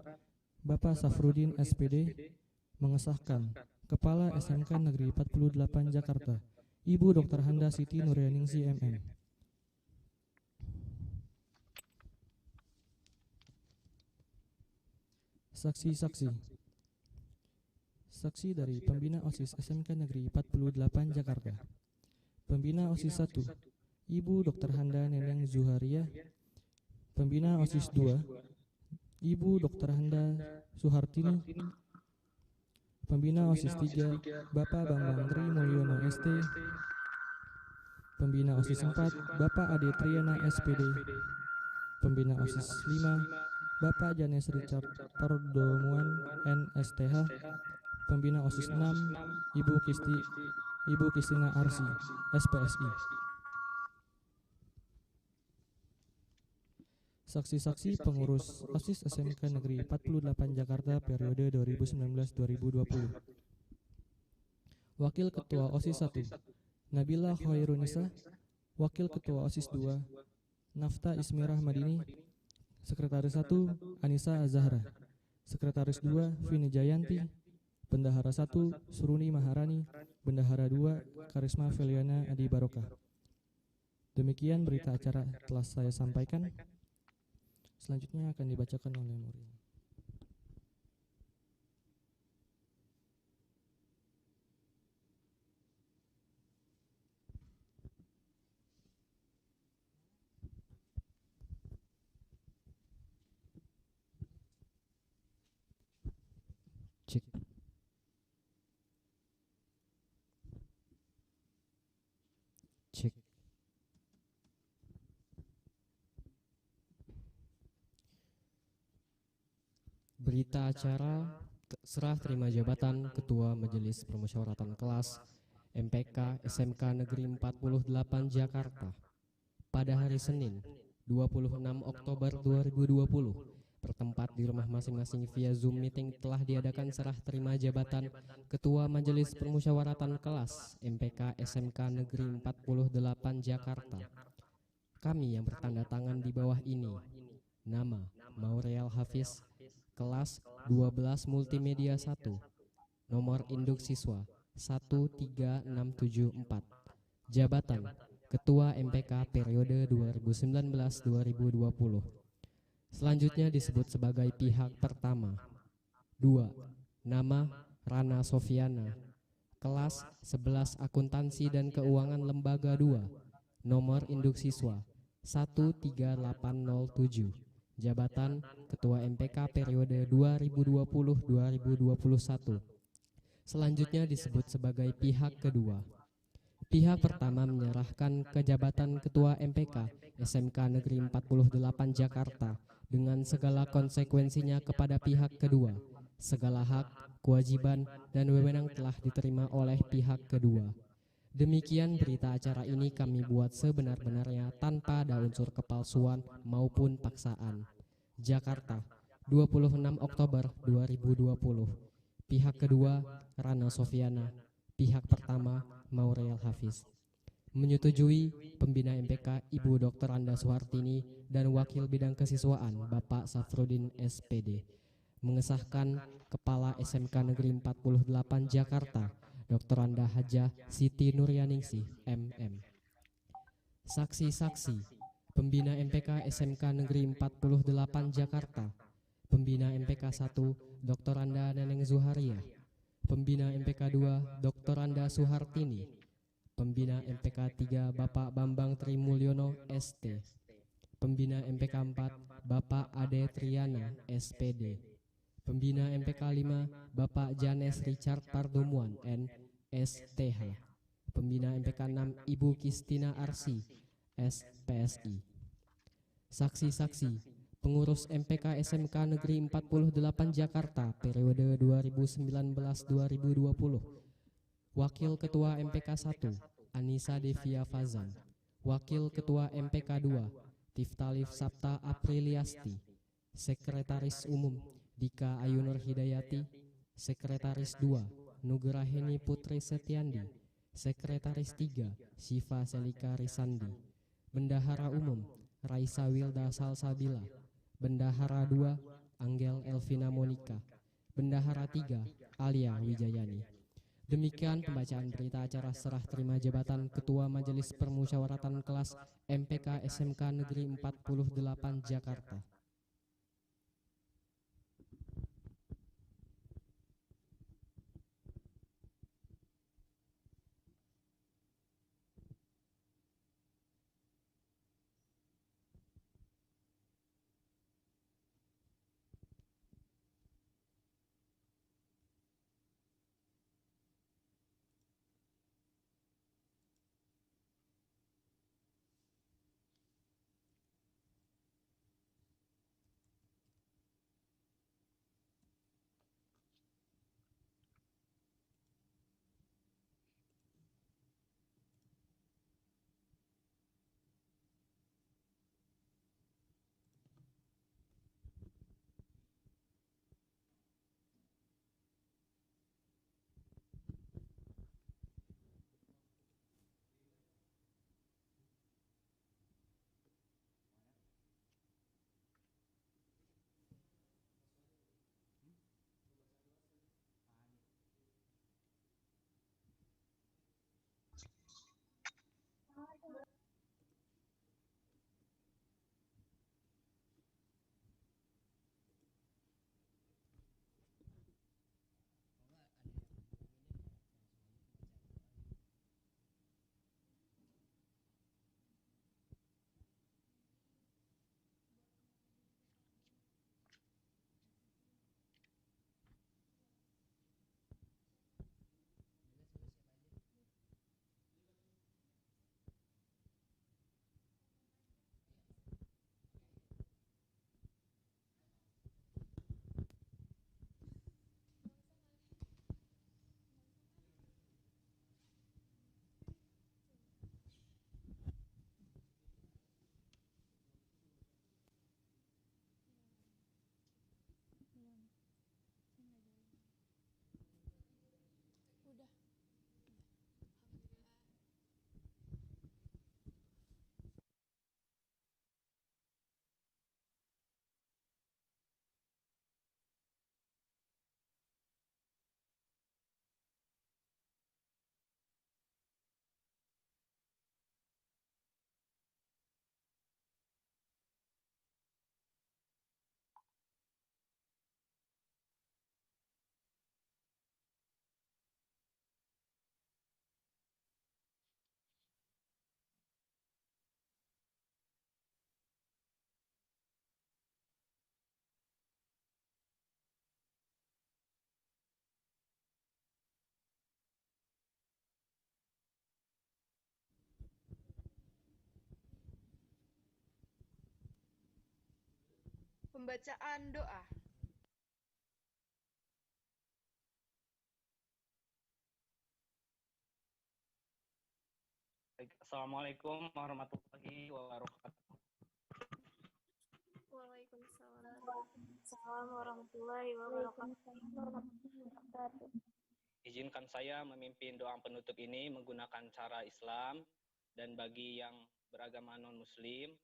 Bapak Safrudin SPD. Mengesahkan Kepala SMK Negeri 48 Jakarta Ibu Dr. Handa Siti Nuryaningsi MM. Saksi-saksi. Saksi dari pembina OSIS SMK Negeri 48 Jakarta. Pembina OSIS 1, Ibu Dr. Handa Neneng Zuharia. Pembina OSIS 2, Ibu Dr. Handa Suhartini. Pembina OSIS 3, Bapak Bambang Trimulyono ST. Pembina OSIS 4, Bapak Ade Triana SPD. Pembina OSIS 5, Bapak Janes Richard Pardomuan NSTH. Pembina OSIS 6, Ibu Kristina Arsi SPSI. Saksi-saksi pengurus OSIS SMK Negeri 48 Jakarta periode 2019-2020. Wakil Ketua OSIS 1, Nabila Khairunisa. Wakil Ketua OSIS 2, Nafta Ismirah Madini. Sekretaris 1, Anissa Azahra. Sekretaris 2, Vini Jayanti. Bendahara 1, Suruni Maharani. Bendahara 2, Karisma Feliana Adi Barokah. Demikian berita acara telah saya sampaikan. Selanjutnya akan dibacakan oleh Nuril. Cek. Cek. Berita acara serah terima jabatan Ketua Majelis Permusyawaratan Kelas MPK SMK Negeri 48 Jakarta pada hari Senin 26 Oktober 2020 bertempat di rumah masing-masing via Zoom meeting telah diadakan serah terima jabatan Ketua Majelis Permusyawaratan Kelas MPK SMK Negeri 48 Jakarta. Kami yang bertanda tangan di bawah ini: nama Mauriel Hafiz, kelas 12 Multimedia 1, nomor induk siswa 13674, jabatan Ketua MPK periode 2019-2020. Selanjutnya disebut sebagai pihak pertama. 2. Nama Rana Sofiana, kelas 11 Akuntansi dan Keuangan Lembaga 2, nomor induk siswa 13807, jabatan Ketua MPK periode 2020-2021. Selanjutnya disebut sebagai pihak kedua. Pihak pertama menyerahkan ke jabatan Ketua MPK SMK Negeri 48 Jakarta dengan segala konsekuensinya kepada pihak kedua. Segala hak, kewajiban, dan wewenang telah diterima oleh pihak kedua. Demikian berita acara ini kami buat sebenar-benarnya tanpa ada unsur kepalsuan maupun paksaan. Jakarta, 26 Oktober 2020. Pihak kedua, Rana Sofiana. Pihak pertama, Mauriel Hafiz. Menyetujui pembina MPK Ibu Dr. Anda Suhartini dan Wakil Bidang Kesiswaan Bapak Safrudin SPD. Mengesahkan Kepala SMK Negeri 48 Jakarta Dr. Anda Hajah Siti Nuryaningsih MM. Saksi-saksi Pembina MPK SMK Negeri 48 Jakarta. Pembina MPK 1 Dr. Anda Neneng Zuharia. Pembina MPK 2 Dr. Anda Suhartini. Pembina MPK 3 Bapak Bambang Trimulyono ST. Pembina MPK 4 Bapak Ade Triana SPD. Pembina MPK 5 Bapak Janes Richard Pardomuan NSTH. Pembina MPK 6 Ibu Kistina Arsi SPSI. Saksi-saksi pengurus MPK SMK Negeri 48 Jakarta periode 2019-2020. Wakil Ketua MPK 1 Anissa Devia Fazan. Wakil Ketua MPK 2 Tiftalif Sapta Apriliasti. Sekretaris Umum Dika Ayunur Hidayati. Sekretaris 2 Nugraheni Putri Setiandi. Sekretaris 3 Syifa Selika Risandi. Bendahara Umum Raisa Wilda Salsabila. Bendahara 2 Anggel Elvina Monika. Bendahara 3 Alia Wijayani. Demikian pembacaan berita acara serah terima jabatan Ketua Majelis Permusyawaratan Kelas MPK SMK Negeri 48 Jakarta. Pembacaan doa. Assalamualaikum warahmatullahi wabarakatuh. Waalaikumsalam warahmatullahi wabarakatuh. Izinkan saya memimpin doa penutup ini menggunakan cara Islam, dan bagi yang beragama non-muslim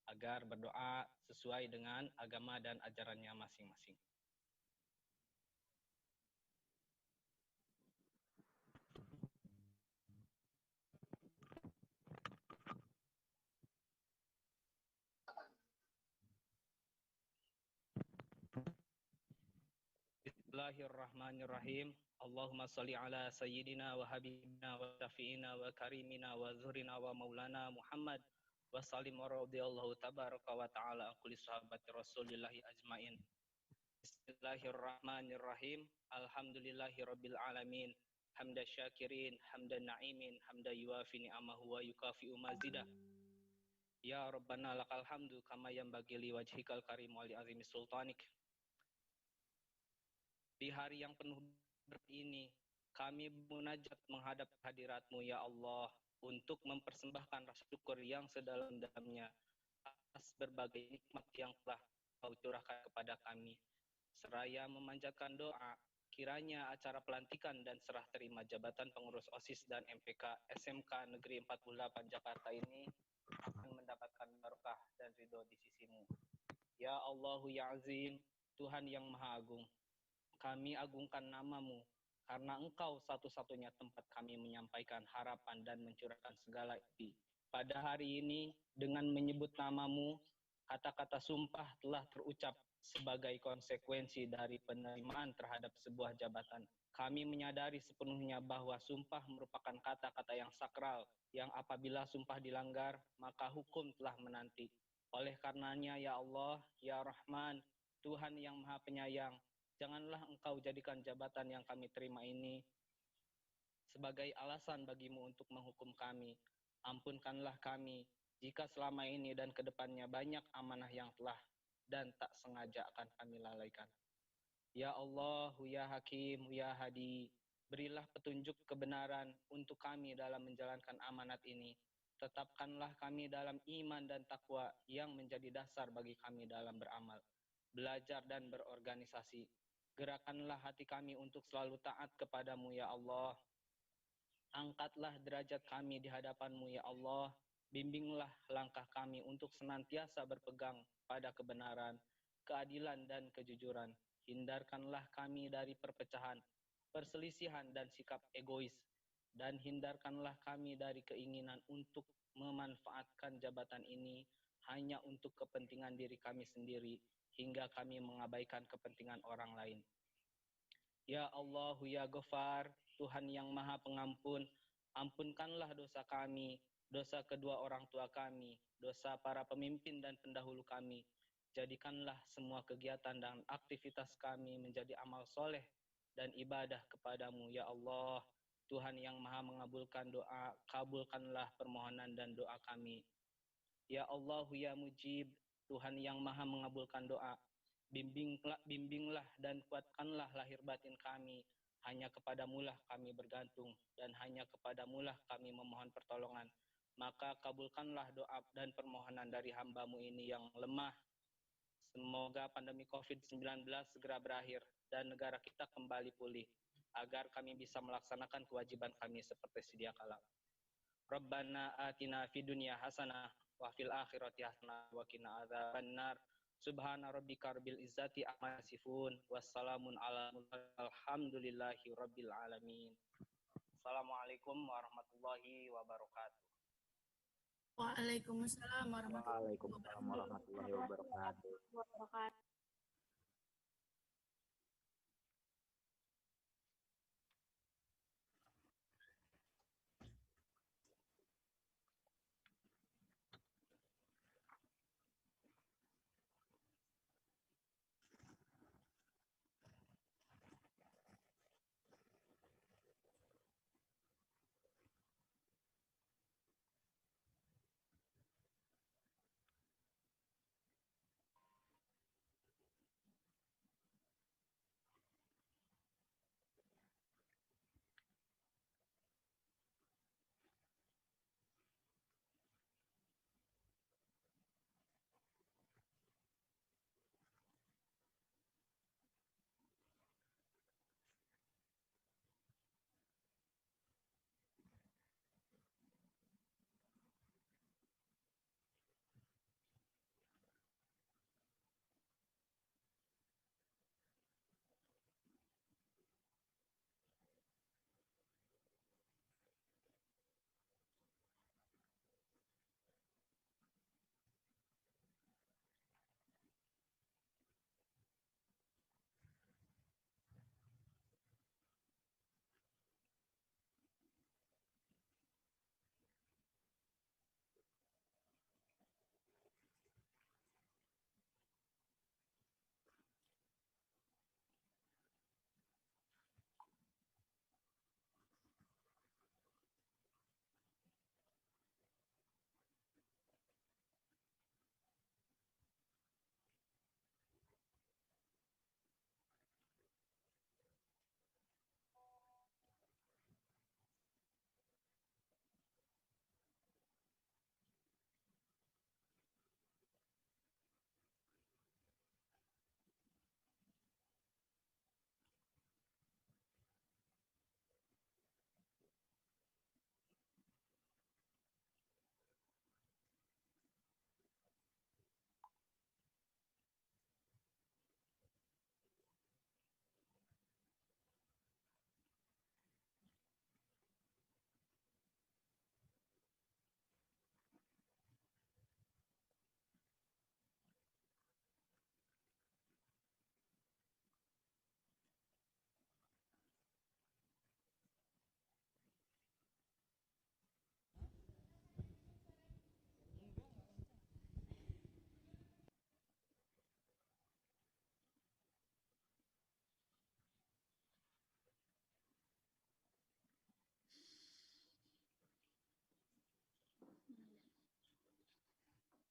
agar berdoa sesuai dengan agama dan ajarannya masing-masing. Bismillahirrahmanirrahim. Allahumma salli ala sayyidina wa habibina wa syafi'ina wa karimina wa zuhrina wa maulana Muhammad wa sallim wa radiyallahu tabaraka wa ta'ala an kulli sahabati rasulillahi ajmain. Bismillahirrahmanirrahim. Alhamdulillahi rabbil alamin. Hamda syakirin, hamda na'imin, hamda yuafi ni'amahu wa yukafi'u mazidah. Ya Rabbana lakal hamdu kama yanbaghi li wajhikal karim wa li azimi sultanik. Di hari yang penuh berkah ini, kami munajat menghadap hadirat-Mu ya Allah untuk mempersembahkan rasa syukur yang sedalam-dalamnya atas berbagai nikmat yang telah Kau curahkan kepada kami. Seraya memanjatkan doa, kiranya acara pelantikan dan serah terima jabatan pengurus OSIS dan MPK SMK Negeri 48 Jakarta ini akan mendapatkan barokah dan ridho di sisi-Mu. Ya Allahu ya Azim, Tuhan yang Maha Agung, kami agungkan nama-Mu karena Engkau satu-satunya tempat kami menyampaikan harapan dan mencurahkan segala isi. Pada hari ini, dengan menyebut nama-Mu, kata-kata sumpah telah terucap sebagai konsekuensi dari penerimaan terhadap sebuah jabatan. Kami menyadari sepenuhnya bahwa sumpah merupakan kata-kata yang sakral, yang apabila sumpah dilanggar, maka hukum telah menanti. Oleh karenanya, ya Allah, ya Rahman, Tuhan yang Maha Penyayang, janganlah Engkau jadikan jabatan yang kami terima ini sebagai alasan bagimu untuk menghukum kami. Ampunkanlah kami jika selama ini dan kedepannya banyak amanah yang telah dan tak sengaja akan kami lalaikan. Ya Allah, ya Hakim, ya Hadi, berilah petunjuk kebenaran untuk kami dalam menjalankan amanat ini. Tetapkanlah kami dalam iman dan takwa yang menjadi dasar bagi kami dalam beramal, belajar dan berorganisasi. Gerakanlah hati kami untuk selalu taat kepadamu ya Allah. Angkatlah derajat kami di hadapanmu ya Allah. Bimbinglah langkah kami untuk senantiasa berpegang pada kebenaran, keadilan dan kejujuran. Hindarkanlah kami dari perpecahan, perselisihan dan sikap egois. Dan hindarkanlah kami dari keinginan untuk memanfaatkan jabatan ini hanya untuk kepentingan diri kami sendiri, hingga kami mengabaikan kepentingan orang lain. Ya Allah, ya Ghafar, Tuhan yang Maha Pengampun, ampunkanlah dosa kami, dosa kedua orang tua kami, dosa para pemimpin dan pendahulu kami. Jadikanlah semua kegiatan dan aktivitas kami menjadi amal soleh dan ibadah kepadamu, ya Allah. Tuhan yang Maha mengabulkan doa, kabulkanlah permohonan dan doa kami. Ya Allah, ya Mujib, Tuhan yang Maha mengabulkan doa, bimbinglah dan kuatkanlah lahir batin kami. Hanya kepadamulah kami bergantung dan hanya kepadamulah kami memohon pertolongan. Maka kabulkanlah doa dan permohonan dari hamba-Mu ini yang lemah. Semoga pandemi COVID-19 segera berakhir dan negara kita kembali pulih, agar kami bisa melaksanakan kewajiban kami seperti sedia kala. Rabbana atina fid dunya hasanah wa fil akhirati hasanah wa qina adzabannar. Subhana rabbika rabbil izzati amma yasifun. Wassalamun ala alhamdulillahi rabbil alamin. Assalamualaikum warahmatullahi wabarakatuh. Waalaikumsalam warahmatullahi wabarakatuh.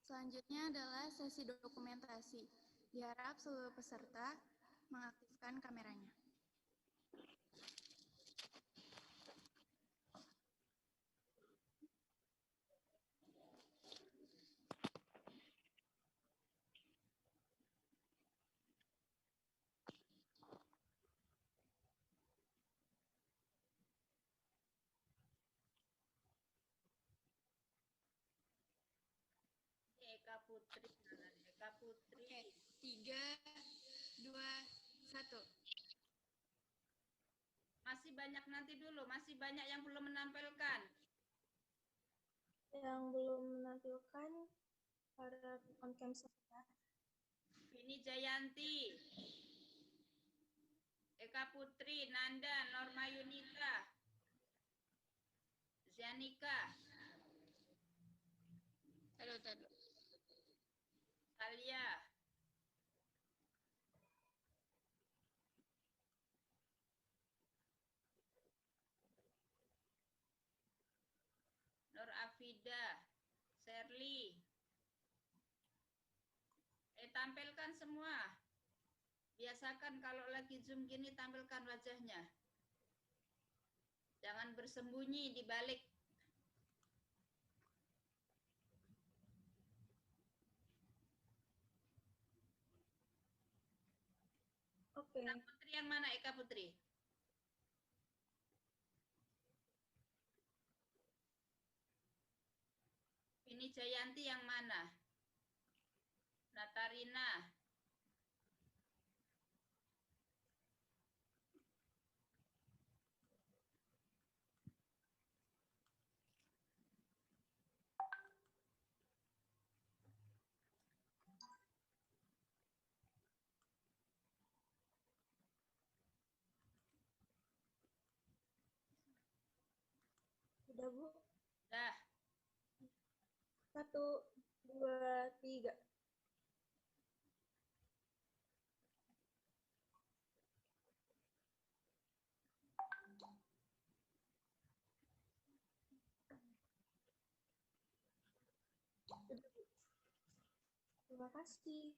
Selanjutnya adalah sesi dokumentasi. Diharap seluruh peserta mengaktifkan kameranya. Eka Putri. Eka Putri. Oke, 3, 2, 1. Masih banyak nanti dulu, masih banyak yang belum menampilkan. Yang belum menampilkan para on cam semua. Vini Jayanti, Eka Putri, Nanda, Norma Yunita, Zianika, Talia, Nur Afida, Shirley. Tampilkan semua. Biasakan kalau lagi Zoom gini tampilkan wajahnya. Jangan bersembunyi di balik. Oke. Eka Putri yang mana Eka Putri? Vini Jayanti yang mana? Natarina. Udah, Bu? Dah. 1, 2, 3. Terima kasih.